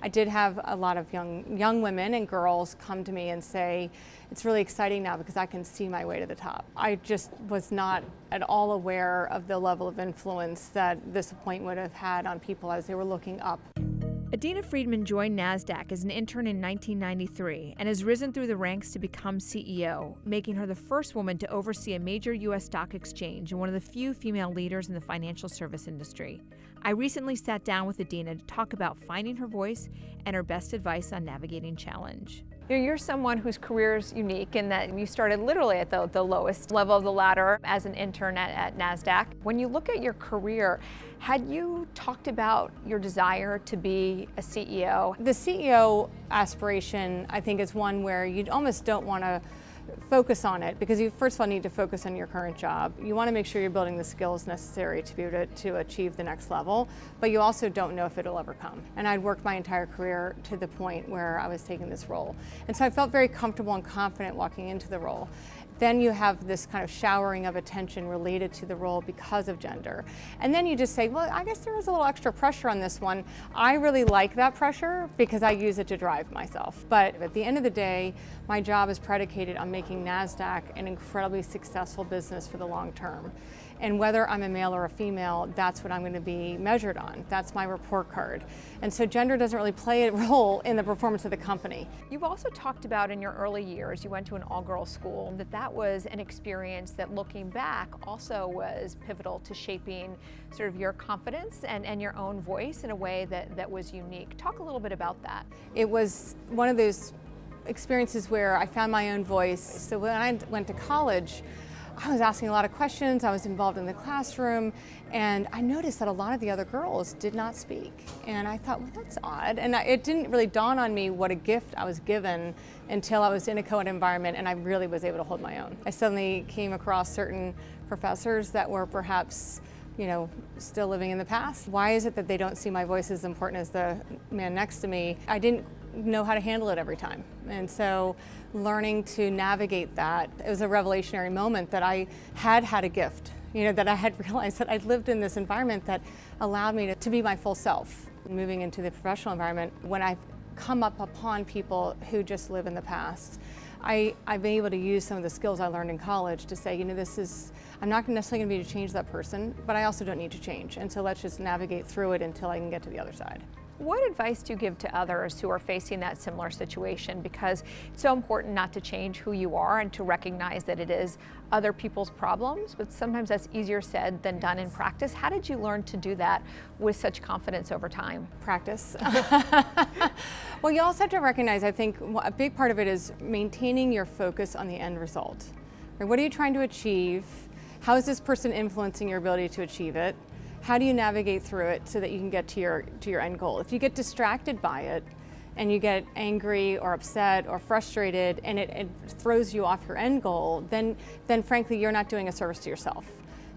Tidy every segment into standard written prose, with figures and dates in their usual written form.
I did have a lot of young women and girls come to me and say, it's really exciting now because I can see my way to the top. I just was not at all aware of the level of influence that this appointment would have had on people as they were looking up. Adena Friedman joined Nasdaq as an intern in 1993 and has risen through the ranks to become CEO, making her the first woman to oversee a major U.S. stock exchange and one of the few female leaders in the financial service industry. I recently sat down with Adena to talk about finding her voice and her best advice on navigating challenge. You're someone whose career is unique in that you started literally at the lowest level of the ladder as an intern at Nasdaq. When you look at your career, had you talked about your desire to be a CEO? The CEO aspiration, I think, is one where you almost don't want to focus on it because you first of all need to focus on your current job. You want to make sure you're building the skills necessary to be able to achieve the next level, but you also don't know if it'll ever come. And I'd worked my entire career to the point where I was taking this role. And so I felt very comfortable and confident walking into the role. Then you have this kind of showering of attention related to the role because of gender. And then you just say, well, I guess there was a little extra pressure on this one. I really like that pressure because I use it to drive myself. But at the end of the day, my job is predicated on making Nasdaq an incredibly successful business for the long term. And whether I'm a male or a female, that's what I'm going to be measured on. That's my report card. And so gender doesn't really play a role in the performance of the company. You've also talked about in your early years, you went to an all-girls school, that was an experience that looking back also was pivotal to shaping sort of your confidence and your own voice in a way that was unique. Talk a little bit about that. It was one of those experiences where I found my own voice. So when I went to college, I was asking a lot of questions, I was involved in the classroom, and I noticed that a lot of the other girls did not speak. And I thought, well, that's odd. And it didn't really dawn on me what a gift I was given until I was in a co-ed environment and I really was able to hold my own. I suddenly came across certain professors that were perhaps still living in the past. Why is it that they don't see my voice as important as the man next to me? I didn't know how to handle it every time. And so learning to navigate that, it was a revelationary moment that I had a gift, that I had realized that I'd lived in this environment that allowed me to be my full self. Moving into the professional environment, when I've come up upon people who just live in the past, I've been able to use some of the skills I learned in college to say, I'm not necessarily going to be able to change that person, but I also don't need to change. And so let's just navigate through it until I can get to the other side. What advice do you give to others who are facing that similar situation? Because it's so important not to change who you are and to recognize that it is other people's problems, but sometimes that's easier said than done in practice. How did you learn to do that with such confidence over time? Practice. Well, you also have to recognize, I think, a big part of it is maintaining your focus on the end result. What are you trying to achieve? How is this person influencing your ability to achieve it? How do you navigate through it so that you can get to your end goal? If you get distracted by it and you get angry or upset or frustrated and it throws you off your end goal, then frankly you're not doing a service to yourself.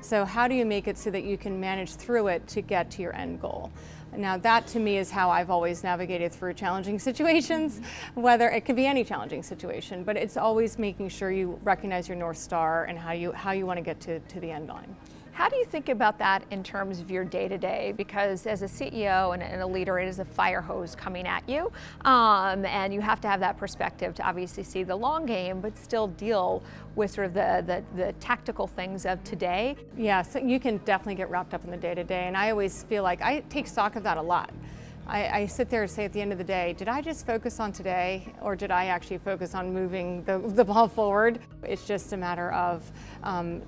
So how do you make it so that you can manage through it to get to your end goal? Now that to me is how I've always navigated through challenging situations, whether it could be any challenging situation, but it's always making sure you recognize your North Star and how you want to get to the end line. How do you think about that in terms of your day-to-day? Because as a CEO and a leader, it is a fire hose coming at you, and you have to have that perspective to obviously see the long game, but still deal with sort of the tactical things of today. Yeah, so you can definitely get wrapped up in the day-to-day, and I always feel like I take stock of that a lot. I sit there and say at the end of the day, did I just focus on today or did I actually focus on moving the ball forward? It's just a matter of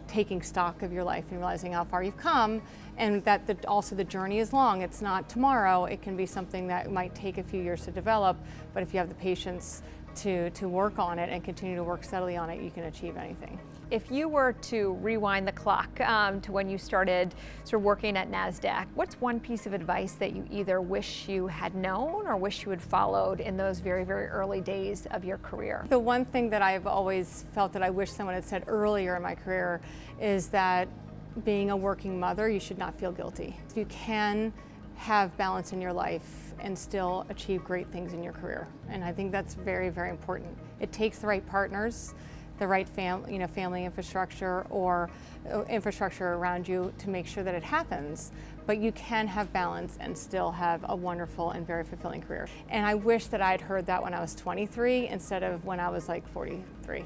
taking stock of your life and realizing how far you've come and that also the journey is long. It's not tomorrow. It can be something that might take a few years to develop, but if you have the patience to work on it and continue to work steadily on it, you can achieve anything. If you were to rewind the clock to when you started sort of working at Nasdaq, what's one piece of advice that you either wish you had known or wish you had followed in those very, very early days of your career? The one thing that I've always felt that I wish someone had said earlier in my career is that being a working mother, you should not feel guilty. You can have balance in your life and still achieve great things in your career. And I think that's very, very important. It takes the right partners, the right family infrastructure or infrastructure around you to make sure that it happens. but you can have balance and still have a wonderful and very fulfilling career. And I wish that I'd heard that when I was 23 instead of when I was like 43.